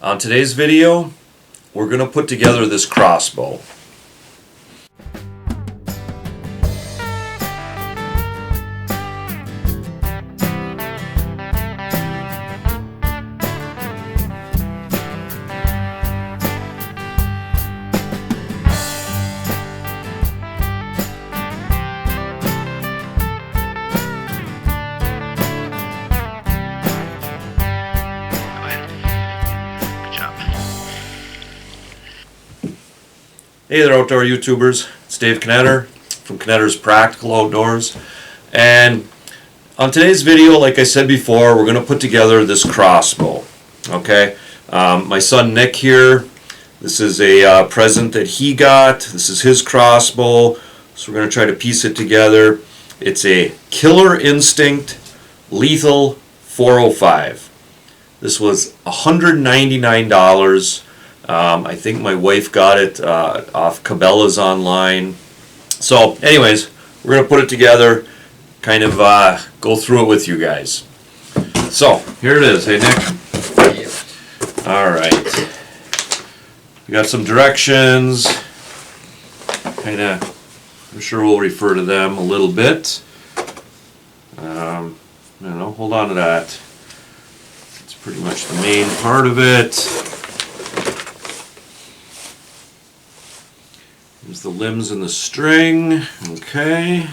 On today's video, we're going to put together this crossbow. Hey there, outdoor YouTubers. It's Dave Knetter from Knetter's Practical Outdoors. And on today's video, like I said before, we're going to put together this crossbow. Okay? My son Nick here, this is a present that he got. This is his crossbow. So we're going to try to piece it together. It's a Killer Instinct Lethal 405. This was $199. I think my wife got it off Cabela's online. So anyways, we're going to put it together, kind of go through it with you guys. So here it is. Hey Nick? Yep. Alright. We got some directions. Kind of, I'm sure we'll refer to them a little bit. I don't know, hold on to that. It's pretty much the main part of it. Here's the limbs and the string. Okay.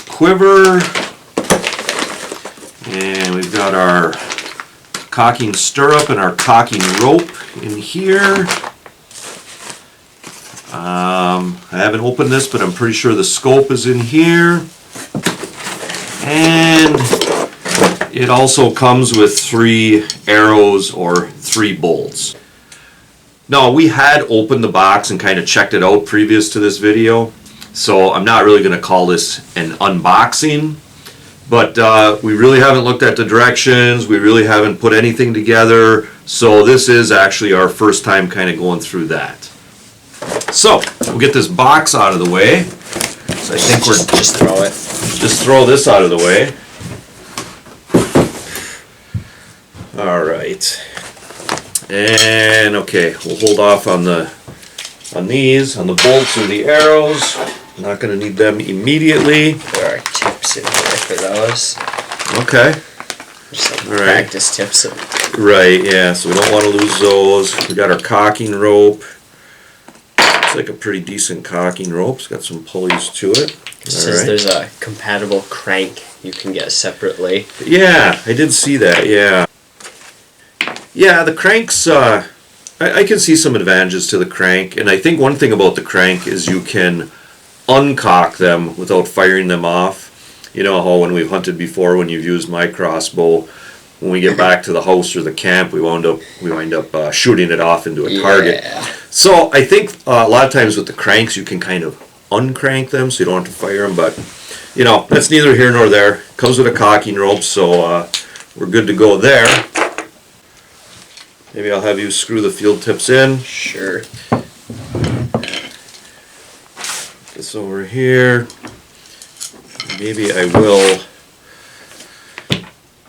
Quiver. And we've got our cocking stirrup and our cocking rope in here. I haven't opened this, but I'm pretty sure the scope is in here. And it also comes with 3 arrows or 3 bolts. Now, we had opened the box and kind of checked it out previous to this video, so I'm not really going to call this an unboxing, but we really haven't looked at the directions, we really haven't put anything together, so this is actually our first time kind of going through that. So, we'll get this box out of the way. So I think we're just throw it. Just throw this out of the way. Alright. And okay, we'll hold off on the bolts and the arrows. Not going to need them immediately. There are tips in here for those. Okay. Just like all right. practice tips. Right, yeah, so we don't want to lose those. We got our cocking rope. It's like a pretty decent cocking rope. It's got some pulleys to it. It says there's a compatible crank you can get separately. Yeah, I did see that, yeah. Yeah, the cranks, I can see some advantages to the crank, and I think one thing about the crank is you can uncock them without firing them off. You know how when we've hunted before, when you've used my crossbow, when we get back to the house or the camp, we wind up shooting it off into a target. Yeah. So I think a lot of times with the cranks, you can kind of uncrank them so you don't have to fire them, but you know, that's neither here nor there. It comes with a cocking rope, so we're good to go there. Maybe I'll have you screw the field tips in. Sure. This over here. Maybe I will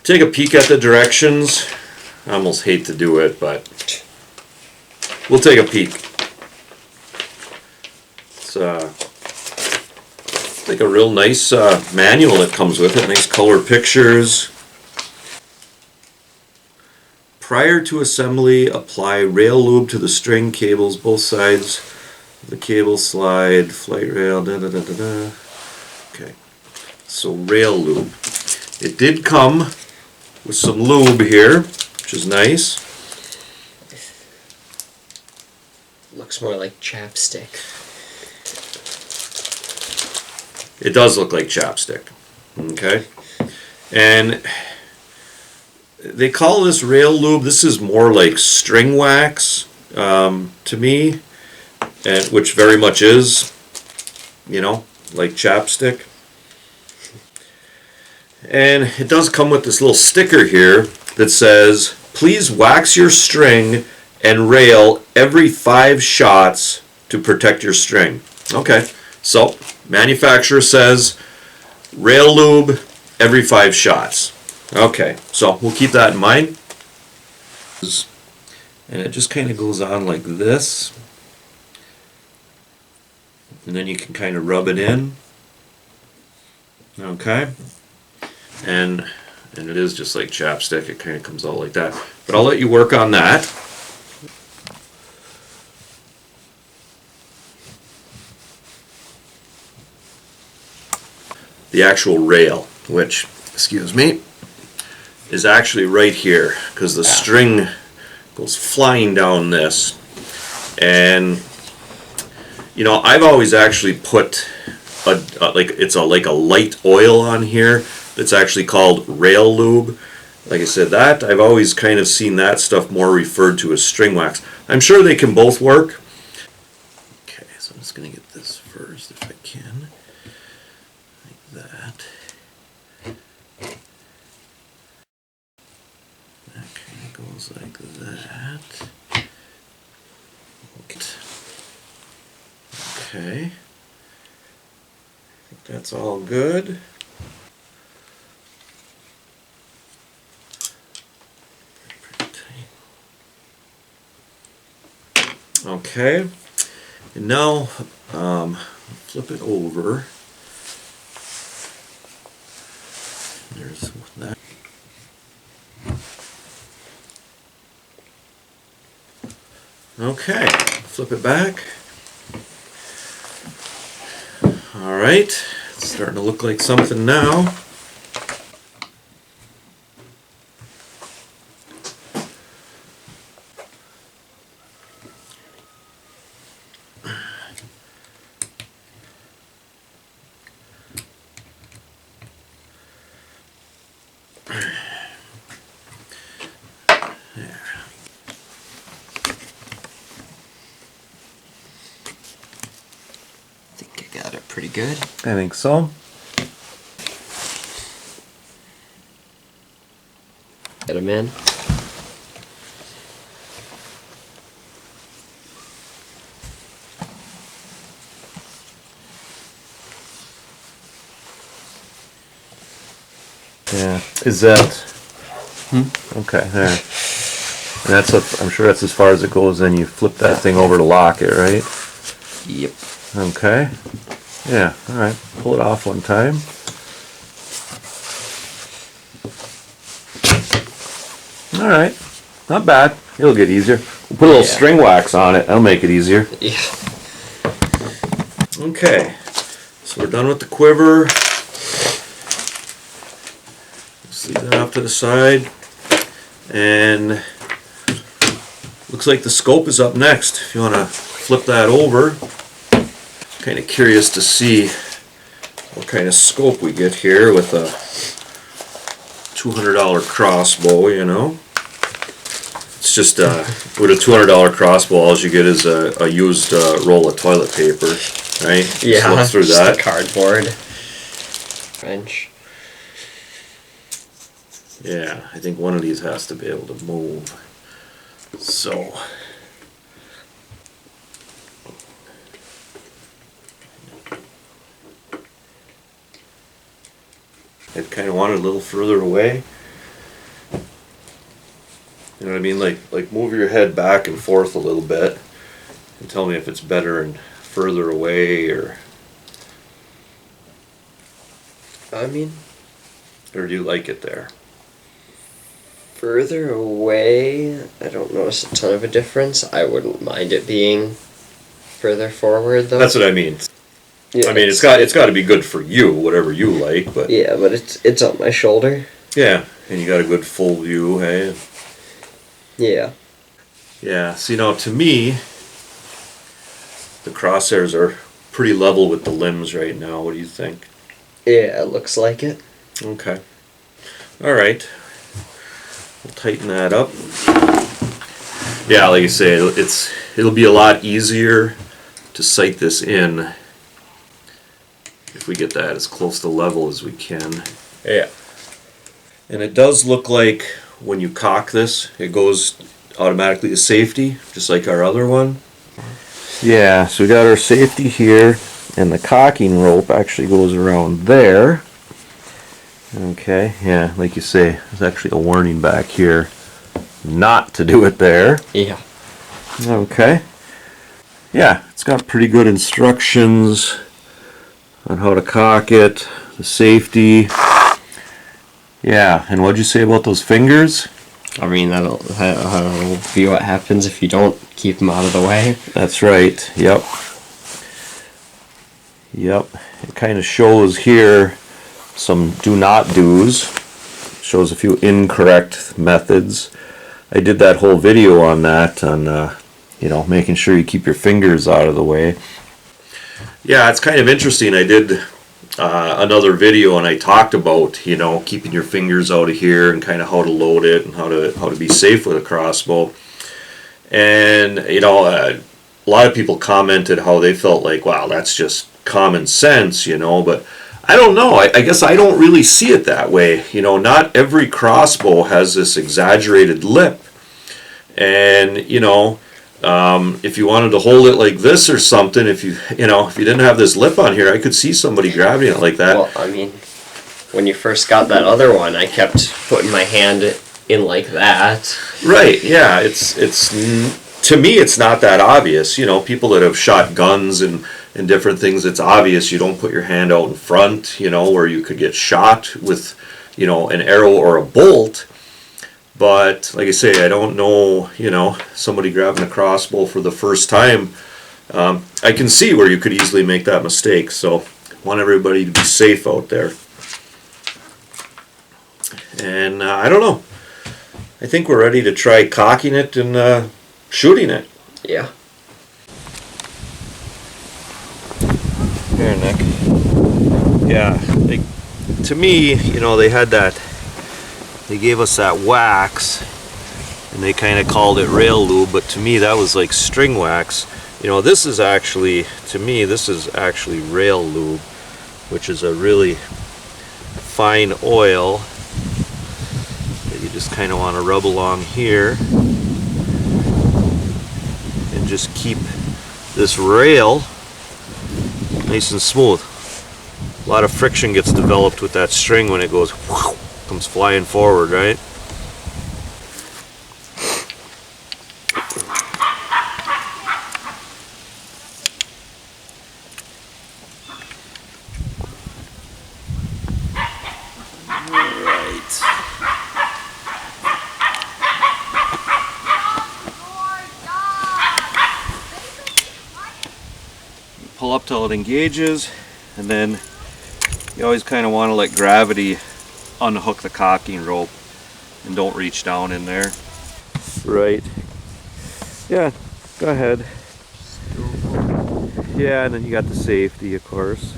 take a peek at the directions. I almost hate to do it, but we'll take a peek. It's like a real nice manual that comes with it. Nice color pictures. Prior to assembly, apply rail lube to the string cables, both sides of the cable slide, flight rail, da da da da da. Okay, so rail lube. It did come with some lube here, which is nice. Looks more like chapstick. It does look like chapstick. Okay, and they call this rail lube. This is more like string wax to me, and which very much is, you know, like chapstick. And it does come with this little sticker here that says, "Please wax your string and rail every 5 shots to protect your string." Okay, so manufacturer says rail lube every 5 shots. Okay, so we'll keep that in mind. And it just kind of goes on like this. And then you can kind of rub it in. Okay. And it is just like chapstick, it kind of comes out like that. But I'll let you work on that. The actual rail, which, excuse me, is actually right here, because the string goes flying down this. And you know, I've always actually put like a light oil on here that's actually called rail lube. Like I said, that I've always kind of seen that stuff more referred to as string wax. I'm sure they can both work. Okay, so I'm just going to get this first if I can. Like that. That kind of goes like that. Okay. I think that's all good. Okay, and now flip it over. There's that. Okay, flip it back. All right, it's starting to look like something now. Pretty good. I think so. Get him in. Yeah. Is that? Okay. There. And that's I'm sure that's as far as it goes. Then you flip that thing over to lock it, right? Yep. Okay. Yeah. All right. Pull it off one time. All right. Not bad. It'll get easier. We'll put a little string wax on it. That'll make it easier. Yeah. Okay. So we're done with the quiver. Let's leave that off to the side. And looks like the scope is up next. If you want to flip that over. Kind of curious to see what kind of scope we get here with a $200 crossbow, you know. It's just with a $200 crossbow, all you get is a used roll of toilet paper, right? Yeah, just look through just that. the cardboard. Wrench. Yeah, I think one of these has to be able to move. So. I kind of want it a little further away. You know what I mean? Like move your head back and forth a little bit and tell me if it's better and further away or or do you like it there? Further away, I don't notice a ton of a difference. I wouldn't mind it being further forward though. That's what I mean. Yeah, I mean, it's got to be good for you, whatever you like, but yeah, but it's on my shoulder. yeah, and you got a good full view, hey. Yeah. Yeah. See, now to me, the crosshairs are pretty level with the limbs right now. What do you think? Yeah, it looks like it. Okay. All right. We'll tighten that up. Yeah, like you say, it'll be a lot easier to sight this in if we get that as close to level as we can. Yeah. And it does look like when you cock this, it goes automatically to safety, just like our other one. Yeah, so we got our safety here, and the cocking rope actually goes around there. Okay, yeah, like you say, there's actually a warning back here not to do it there. Yeah. Okay. Yeah, it's got pretty good instructions on how to cock it, the safety. Yeah, and what'd you say about those fingers? I mean, that'll be what happens if you don't keep them out of the way. That's right, yep. Yep, it kind of shows here some do not do's. Shows a few incorrect methods. I did that whole video on that, on you know, making sure you keep your fingers out of the way. Yeah, it's kind of interesting. I did another video and I talked about, you know, keeping your fingers out of here and kind of how to load it and how to be safe with a crossbow. And you know, a lot of people commented how they felt like, wow, that's just common sense, you know, but I don't know. I guess I don't really see it that way. You know, not every crossbow has this exaggerated lip. And, you know, if you wanted to hold it like this or something, if you didn't have this lip on here, I could see somebody grabbing it like that. Well, I mean, when you first got that other one, I kept putting my hand in like that. Right, yeah. It's to me, it's not that obvious. You know, people that have shot guns and different things, it's obvious you don't put your hand out in front, you know, where you could get shot with, you know, an arrow or a bolt. But like I say, I don't know, you know, somebody grabbing a crossbow for the first time. I can see where you could easily make that mistake. So I want everybody to be safe out there. And I don't know. I think we're ready to try cocking it and shooting it. Yeah. Here, Nick. Yeah, to me, you know, they gave us that wax, and they kind of called it rail lube, but to me that was like string wax. You know, this is actually, to me, this is actually rail lube, which is a really fine oil that you just kind of want to rub along here and just keep this rail nice and smooth. A lot of friction gets developed with that string when it goes whoosh, comes flying forward, right? Pull up till it engages, and then you always kind of want to let gravity unhook the cocking rope and don't reach down in there. Right. Yeah, go ahead. Yeah, and then you got the safety, of course.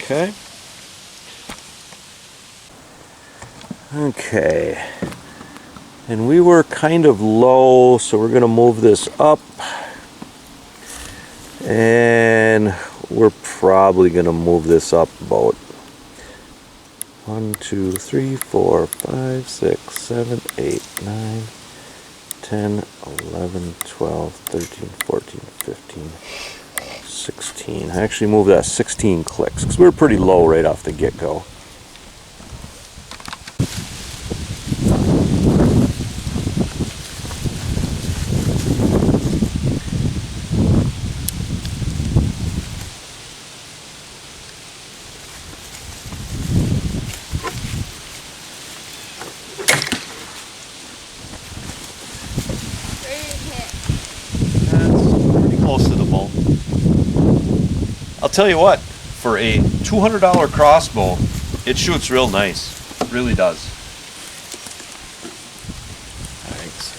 Okay. Okay, and we were kind of low, so we're going to move this up, and we're probably going to move this up about 1, 2, 3, 4, 5, 6, 7, 8, 9, 10, 11, 12, 13, 14, 15, 16. I actually moved that 16 clicks because we were pretty low right off the get-go. I'll tell you what, for a $200 crossbow, it shoots real nice. It really does. Thanks.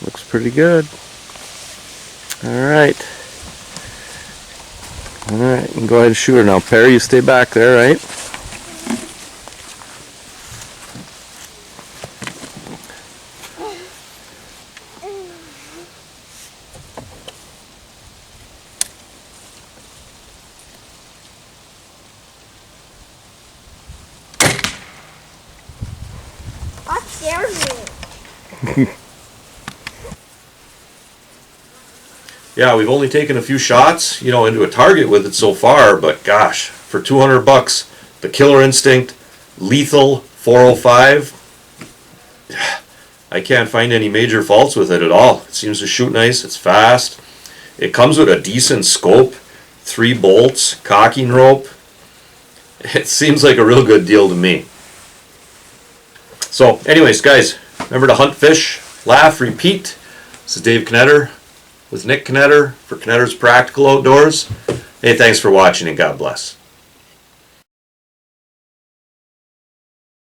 Looks pretty good. All right. Alright, you can go ahead and shoot her now. Perry, you stay back there, right? Yeah, we've only taken a few shots, into a target with it so far, but gosh, for $200, the Killer Instinct Lethal 405, I can't find any major faults with it at all. It seems to shoot nice, it's fast. It comes with a decent scope, 3 bolts, cocking rope. It seems like a real good deal to me. So anyways, guys, remember to hunt, fish, laugh, repeat. This is Dave Knetter with Nick Knetter for Knetter's Practical Outdoors. Hey, thanks for watching and God bless.